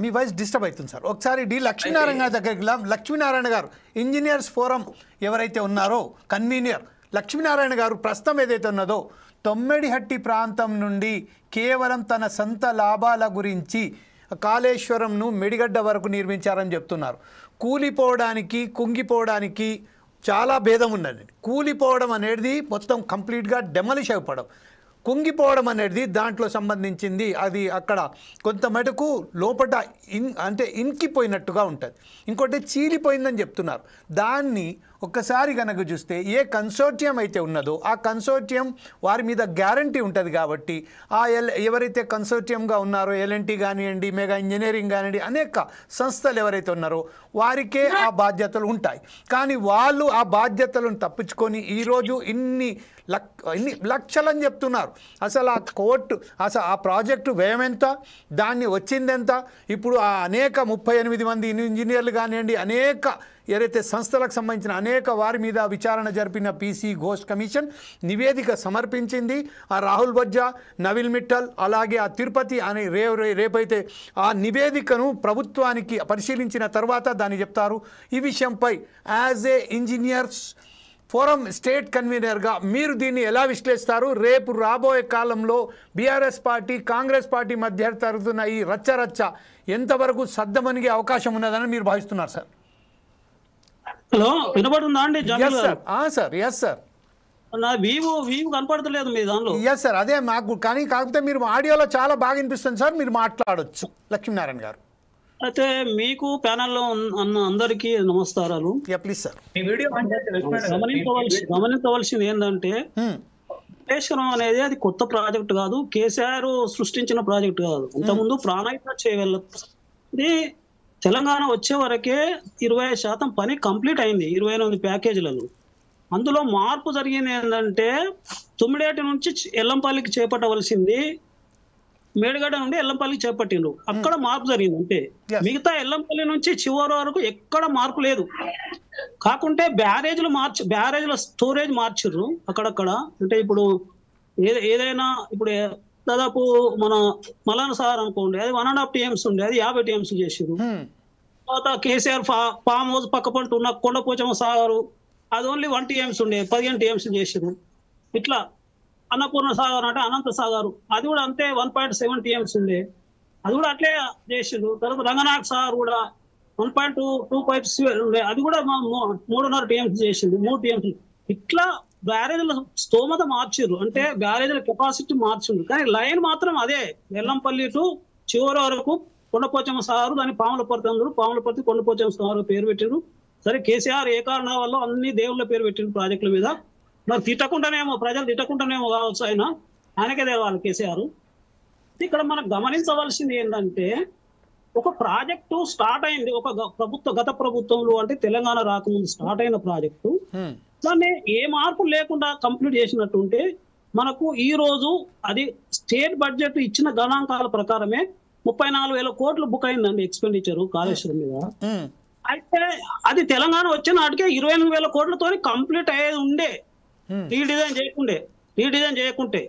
మీ voice disturb అవుతుంది sir. ఒకసారి D Lakshminarayana గారి దగ్గరికి వెళ్దాం. లక్ష్మీనారాయణ గారు ఇంజనీర్స్ ఫోరం ఎవరైతే ఉన్నారో కన్వీనర్ లక్ష్మీనారాయణ గారు ప్రస్తుతం ఏదైతే ఉన్నదో తొమ్మిడిహట్టి ప్రాంతం నుండి కేవలం తన సొంత లాభాల గురించి కాళేశ్వరంను మెడిగడ్డ వరకు నిర్మించారని చెప్తున్నారు. కూలిపోవడానికి కుంగిపోవడానికి చాలా భేదం ఉన్నది. కూలిపోవడం అనేది మొత్తం కంప్లీట్గా డెమలిష్ అయిపోవడం, కుంగిపోవడం అనేది దాంట్లో సంబంధించింది. అది అక్కడ కొంత మటుకు లోపల అంటే ఇంకిపోయినట్టుగా ఉంటుంది, ఇంకోటి చీలిపోయిందని చెప్తున్నారు. దాన్ని ఒక్కసారి కనుక చూస్తే ఏ కన్సోర్టియం అయితే ఉన్నదో ఆ కన్సోర్టియం వారి మీద గ్యారంటీ ఉంటుంది కాబట్టి ఆ ఎవరైతే కన్సోర్టియంగా ఉన్నారో ఎల్ఎన్టీ కానివ్వండి, మెగా ఇంజనీరింగ్ కానివ్వండి, అనేక సంస్థలు ఎవరైతే ఉన్నారో వారికే ఆ బాధ్యతలు ఉంటాయి. కానీ వాళ్ళు ఆ బాధ్యతలను తప్పించుకొని ఈరోజు ఇన్ని లక్షలని చెప్తున్నారు. అసలు ఆ కోర్టు అసలు ఆ ప్రాజెక్టు వ్యయం ఎంత, దాన్ని వచ్చిందెంత, ఇప్పుడు ఆ అనేక 38 మంది ఇంజనీర్లు కానివ్వండి, అనేక ఏదైతే సంస్థలకు సంబంధించిన అనేక వారి మీద విచారణ జరిపిన పీసీ ఘోష్ కమిషన్ నివేదిక సమర్పించింది. ఆ రాహుల్ బొజ్జా, నవిల్ మిట్టల్, అలాగే ఆ తిరుపతి అని రేపైతే ఆ నివేదికను ప్రభుత్వానికి పరిశీలించిన తర్వాత దాన్ని చెప్తారు. ఈ విషయంపై as a engineers forum state కన్వీనర్గా మీరు దీన్ని ఎలా విశ్లేషిస్తారు? రేపు రాబోయే కాలంలో బీఆర్ఎస్ పార్టీ కాంగ్రెస్ పార్టీ మధ్య జరుగుతున్న ఈ రచ్చ ఎంతవరకు సద్దమనిగే అవకాశం ఉన్నదని మీరు భావిస్తున్నారు సార్? హలో, వినపడుతుందా అండి? సార్ ఎస్ సార్, నా వీవు కనపడతలేదు మీ దానిలో. ఎస్ సార్, అదే మాకు కానీ కాకపోతే మీరు ఆడియోలో చాలా బాగా వినిపిస్తుంది సార్, మీరు మాట్లాడొచ్చు లక్ష్మీనారాయణ గారు. అయితే మీకు ప్యానెల్లో ఉన్న అందరికీ నమస్కారాలు. Please sir. గమనించవలసింది ఏంటంటే కాళేశ్వరం అనేది అది కొత్త ప్రాజెక్ట్ కాదు, కేసీఆర్ సృష్టించిన ప్రాజెక్ట్ కాదు. అంతకుముందు ప్రాణాయిత చేయగల ఇది తెలంగాణ వచ్చే వరకే 20% పని కంప్లీట్ అయింది 28 ప్యాకేజీలలో. అందులో మార్పు జరిగింది ఏంటంటే తుమ్మిడేటి నుంచి ఎల్లంపల్లికి చేపట్టవలసింది మేడిగడ్డ నుండి ఎల్లంపల్లికి చేపట్టిండ్రు, అక్కడ మార్పు జరిగింది అంతే. మిగతా ఎల్లంపల్లి నుంచి చివరి వరకు ఎక్కడ మార్పు లేదు. కాకుంటే బ్యారేజ్ల స్టోరేజ్ మార్చిర్రు అక్కడక్కడ. అంటే ఇప్పుడు ఏదైనా ఇప్పుడు దాదాపు మన మలాన సాగర్ అనుకోండి, అది 1.5 TMs ఉండే, అది 50 TMs చేసిరు. తర్వాత కేసీఆర్ ఫామ్ హౌస్ పక్క పంట ఉన్న కొండపోచమ్మ సాగరు, అది ఓన్లీ 1 TMs ఉండే, 15 TMs చేసిరు. ఇట్లా అన్నపూర్ణ సాగర్ అంటే అనంత సాగరు, అది కూడా అంతే 1.7 TMs ఉండే, అది కూడా అట్లే చేసిండ్రు. తర్వాత రంగనాథ్ సాగర్ కూడా 1.2 ఉండే, అది కూడా 3.5 TMs చేసిండు, 3 TMs. ఇట్లా బ్యారేజ్ల స్తోమత మార్చిర్రు, అంటే బ్యారేజ్ల కెపాసిటీ మార్చిండ్రు. కానీ లైన్ మాత్రం అదే, వెల్లంపల్లి టు చివరి వరకు కొండపోచమ్మ సాగరు, దాన్ని పాములపర్తి అందరూ పాములపర్తి కొండపోచమ్మ సాగరు పేరు పెట్టిండ్రు. సరే, కేసీఆర్ ఏ కారణం వల్ల అన్ని దేవుళ్ళ పేరు పెట్టిండ్రు ప్రాజెక్టుల మీద. మరి ప్రజలు తిట్టకుండానేమో కావచ్చు, ఆయనకే తెలవాలి కేసీఆర్. ఇక్కడ మనం గమనించవలసింది ఏంటంటే ఒక ప్రాజెక్టు స్టార్ట్ అయింది, ఒక గత ప్రభుత్వంలో అంటే తెలంగాణ రాకముందు స్టార్ట్ అయిన ప్రాజెక్టు, దాన్ని ఏ మార్పు లేకుండా కంప్లీట్ చేసినట్టుంటే మనకు ఈ రోజు అది స్టేట్ బడ్జెట్ ఇచ్చిన గణాంకాల ప్రకారమే 34,000 కోట్లు బుక్ అయిందండి ఎక్స్పెండిచర్ కాళేశ్వరం మీద. అయితే అది తెలంగాణ వచ్చే నాటికే 28,000 కోట్లతో కంప్లీట్ అయ్యేది ఉండే, రీడిజైన్ చేయకుంటే.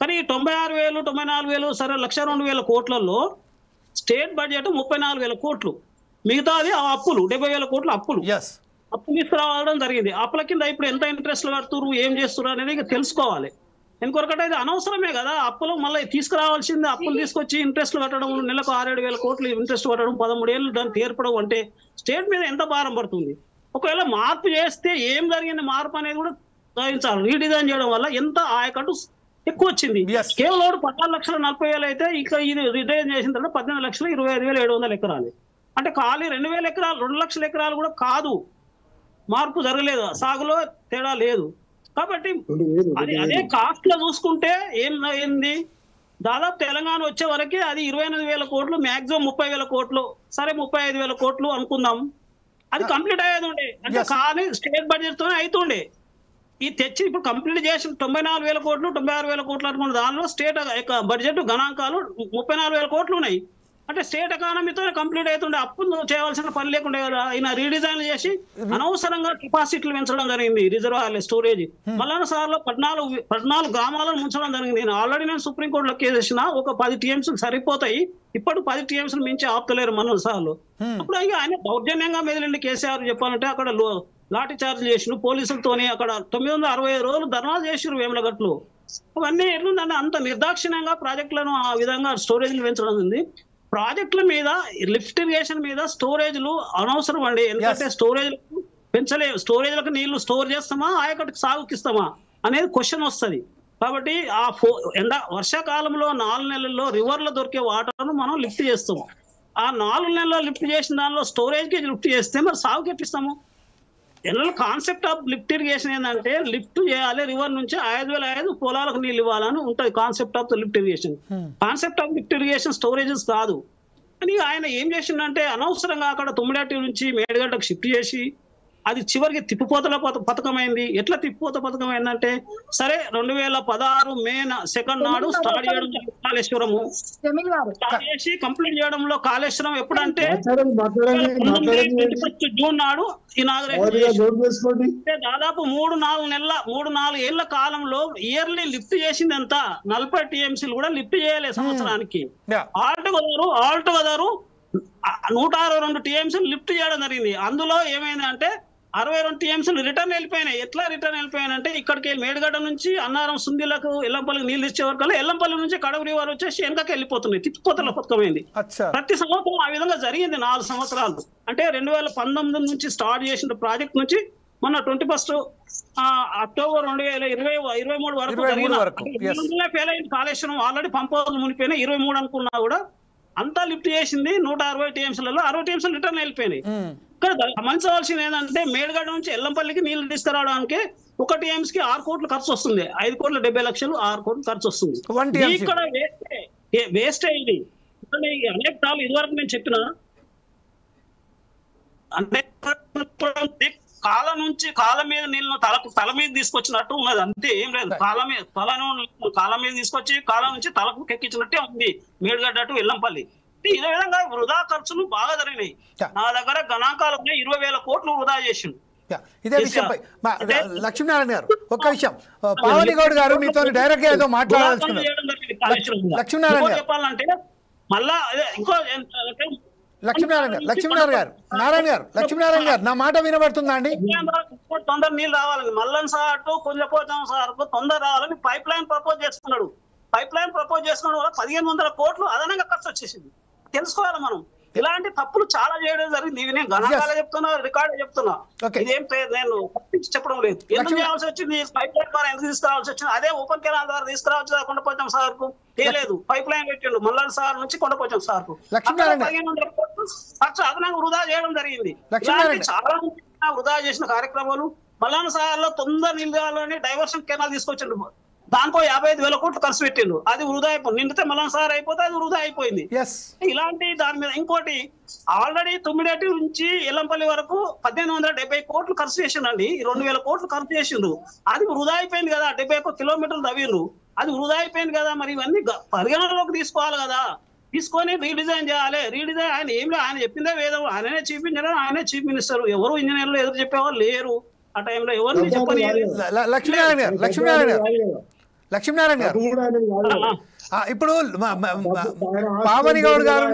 కానీ 96,000 94,000 సరే 1,02,000 కోట్లలో స్టేట్ బడ్జెట్ 34,000 కోట్లు, మిగతాది అప్పులు 70,000 కోట్లు అప్పులు తీసుకురావడం జరిగింది. అప్పుల కింద ఇప్పుడు ఎంత ఇంట్రెస్ట్లు కడుతున్నారు, ఏం చేస్తున్నారు అనేది తెలుసుకోవాలి. ఎందుకొరకంటే ఇది అనవసరమే కదా, అప్పులు మళ్ళీ తీసుకురావాల్సింది, అప్పులు తీసుకొచ్చి ఇంట్రెస్ట్లు కట్టడం, నెలకు 6-7 కోట్లు ఇంట్రెస్ట్ కట్టడం, 13 ఏళ్ళు దాన్ని తీర్పడం అంటే స్టేట్ మీద ఎంత భారం పడుతుంది. ఒకవేళ మార్పు చేస్తే ఏం జరిగింది, మార్పు అనేది కూడా సాధించాలి. రీడిజైన్ చేయడం వల్ల ఎంత ఆయకట్టు ఎక్కువ వచ్చింది. కేవలం 14,40,000 అయితే ఇక ఇది రిటైన్ చేసిన తర్వాత 18,25,700 ఎకరాలు, అంటే ఖాళీ 2,000 ఎకరాలు 2,00,000 ఎకరాలు కూడా కాదు, మార్పు జరగలేదు, సాగులో తేడా లేదు. కాబట్టి అదే కాస్ట్ లో చూసుకుంటే ఏంది, దాదాపు తెలంగాణ వచ్చే వరకే అది 28,000 కోట్లు, మాక్సిమం 30,000 కోట్లు, సరే 35,000 కోట్లు అనుకుందాం, అది కంప్లీట్ అయ్యేది ఉండే. అంటే కానీ స్టేట్ బడ్జెట్ తోనే అవుతుండే. ఇది తెచ్చి ఇప్పుడు కంప్లీట్ చేసి 94,000 కోట్లు 96,000 కోట్లు అనుకున్న దానిలో స్టేట్ బడ్జెట్ గణాంకాలు 34,000 కోట్లు ఉన్నాయి. అంటే స్టేట్ ఎకానమీతో కంప్లీట్ అవుతుండే, అప్పులు చేయవలసిన పని లేకుండే కదా. ఆయన రీడిజైన్ చేసి అనవసరంగా కెపాసిటీలు పెంచడం జరిగింది, రిజర్వాయర్ స్టోరేజ్. మల్లన్న సార్లో 14 గ్రామాలను ముంచడం జరిగింది. ఆల్రెడీ నేను సుప్రీంకోర్టులో కేసు వేసిన, ఒక 10 TMS సరిపోతాయి, ఇప్పుడు 10 TMS మించి ఆపుతలేరు మల్లన్న సార్లు. అప్పుడు ఇక ఆయన దౌర్జన్యంగా మెదిలిండి కేసీఆర్. చెప్పాలంటే అక్కడ లాఠీ చార్జ్ చేసిన పోలీసులతోని అక్కడ 960 రోజులు ధర్నాలు చేసిరు వేములగట్లు. అవన్నీ ఎట్లుందంటే అంత నిర్దాక్షిణ్యంగా ప్రాజెక్టులను ఆ విధంగా స్టోరేజ్లు పెంచడం ఉంది. ప్రాజెక్టుల మీద, లిఫ్ట్ ఇరిగేషన్ మీద స్టోరేజ్లు అనవసరం అండి. ఎందుకంటే స్టోరేజ్ స్టోరేజ్లకు నీళ్లు స్టోర్ చేస్తామా, ఆయకట్టుకు సాగుకిస్తామా అనేది క్వశ్చన్ వస్తుంది. కాబట్టి ఆ వర్షాకాలంలో 4 నెలల్లో రివర్లో దొరికే వాటర్ను మనం లిఫ్ట్ చేస్తాం. ఆ 4 నెలల్లో లిఫ్ట్ చేసిన దానిలో స్టోరేజ్కి లిఫ్ట్ చేస్తే మరి సాగుకి ఎట్టిస్తాము? General concept of lift irrigation ఏంటంటే లిఫ్ట్ చేయాలి, రివర్ నుంచి 5,500 పొలాలకు నీళ్ళు ఇవ్వాలని ఉంటుంది concept of lift irrigation. Concept of lift irrigation storages కాదు. అని ఆయన ఏం చేసిందంటే అనవసరంగా అక్కడ తుమ్మిడాటి నుంచి మేడిగడ్డకు షిఫ్ట్ చేసి అది చివరికి తిప్పిపోతల పథకం అయింది. ఎట్లా తిప్పిపోత పథకం అయిందంటే, సరే 2016 మే 2 నాడు స్టార్ట్ చేయడం కాళేశ్వరము స్టార్ట్ చేసి కంప్లీట్ చేయడంలో కాళేశ్వరం ఎప్పుడంటే జూన్ నాడు ఇనాగరేషన్. దాదాపు 3-4 ఏళ్ల కాలంలో ఇయర్లీ లిఫ్ట్ చేసింది ఎంత 40 TMCలు కూడా లిఫ్ట్ చేయలేదు సంవత్సరానికి. ఆల్టుగెదర్ 162 TMCలు లిఫ్ట్ చేయడం జరిగింది. అందులో ఏమైందంటే 62 TMCలు రిటర్న్ వెళ్ళిపోయినాయి. ఎట్లా రిటర్న్ వెళ్ళిపోయినాయంటే, ఇక్కడికి మేడిగడ్డ నుంచి అన్నారం సుందిలకు ఎల్లంపల్లికి నీళ్ళు ఇచ్చే వరకు ఎల్లంపల్లి నుంచి కడవ రివర్ వచ్చేసి వెనకకి వెళ్ళిపోతున్నాయి. తిప్పిపోతల పథకమైంది. ప్రతి సంవత్సరం ఆ విధంగా జరిగింది 4 సంవత్సరాలు. అంటే 2019 నుంచి స్టార్ట్ చేసిన ప్రాజెక్ట్ నుంచి మొన్న 21 అక్టోబర్ 2023 వరకు జరిగిన ఫెయిల్ అయింది కాళేశ్వరం. ఆల్రెడీ పంపలు మునిపోయినా 23 అనుకున్నా కూడా అంతా లిఫ్ట్ చేసింది 160 TMCలలో 60 TMCలు రిటర్న్ వెళ్ళిపోయినాయి. ఇక్కడ గమనించవలసింది ఏంటంటే, మేడిగడ్డ నుంచి ఎల్లంపల్లికి నీళ్లు తీసుకురావడానికి 1 TMCకి 6 కోట్లు ఖర్చు వస్తుంది. 5,70,00,000 6 కోట్లు ఖర్చు వస్తుంది. ఇక్కడ వేస్ట్ అయ్యింది. అనేక సార్లు ఇదివరకు నేను చెప్పిన అంటే కాలం మీద నీళ్ళను తల మీద తీసుకొచ్చినట్టు ఉన్నది, అంతే, ఏం లేదు. కాలం మీద తీసుకొచ్చి కాలం నుంచి తలకు ఎక్కించినట్టే ఉంది మేడిగడ్డ టు ఎల్లంపల్లి. ఇదే విధంగా వృధా ఖర్చులు బాగా జరిగినాయి. నా దగ్గర గణాంకాలు 20,000 కోట్లు వృధా చేసిండు. ఇదే విషయంపై లక్ష్మీనారాయణ గారు ఒక్క విషయం, పావని గౌడ్ గారు మీతో డైరెక్ట్ గా ఏదో మాట్లాడాల్సింది. లక్ష్మీనారాయణ గారు చెప్పాలంటే మళ్ళా ఇంకో లక్ష్మీనారాయణ గారు నా మాట వినబడుతుందా అండి? తొందర నీళ్ళు రావాలని మల్లన్ సార్ టు కొంచెం సార్ తొందర రావాలని పైప్ లైన్ ప్రపోజ్ చేస్తున్నాడు. వల్ల 1,500 కోట్లు అదనంగా ఖర్చు వచ్చేసింది. తెలుసుకోవాలి మనం. ఇలాంటి తప్పులు చాలా చేయడం జరిగింది. ఇవి నేను గణాంకాలే చెప్తున్నా, రికార్డు చెప్తున్నా. ఇదేం నేను చెప్పడం లేదు. ఎందుకు చేయాల్సి వచ్చింది? పైప్ లైన్ ద్వారా ఎందుకు తీసుకురావాల్సి వచ్చింది? అదే ఓపెన్ కెనాల్ ద్వారా తీసుకురావచ్చు కొండపోచం సార్ కు. లేదు, పైప్ లైన్ పెట్టిండు మల్లన్ సార్ నుంచి కొండపోచం సార్ కు. 1,500 కోట్లు ఖర్చు అదనంగా వృధా చేయడం జరిగింది. చాలా వృధా చేసిన కార్యక్రమాలు. మల్లన్ సార్ లో తొందర నీళ్ళు కావాలని డైవర్షన్ కెనాల్ తీసుకొచ్చిండు. దానికో 55,000 కోట్లు ఖర్చు పెట్టిండు. అది వృధా అయిపోయింది. నిండితే మల్లన్న సార్ అయిపోతే అది వృధా అయిపోయింది. ఇలాంటి దాని మీద ఇంకోటి ఆల్రెడీ తుమ్మిడేటి నుంచి ఎల్లంపల్లి వరకు 1,870 కోట్లు ఖర్చు చేసిండండి. 2,000 కోట్లు ఖర్చు చేసిండు. అది వృధా అయిపోయింది కదా. 71 కిలోమీటర్లు తవ్విండ్రు. అది వృధా అయిపోయింది కదా. మరి ఇవన్నీ పరిగణనలోకి తీసుకోవాలి కదా. తీసుకొని రీడిజైన్ చేయాలి. రీడిజైన్ ఆయన ఏం లేదు, ఆయన చెప్పిందే వేదం. ఆయననే చీఫ్ ఇంజనీర్, ఆయనే చీఫ్ మినిస్టర్. ఎవరు ఇంజనీర్లు ఎదురు చెప్పేవాళ్ళు లేరు ఆ టైంలో. ఎవరు చెప్పని లక్ష్మీనారాయణ గారు ఇప్పుడు పావని గౌడ్ గారు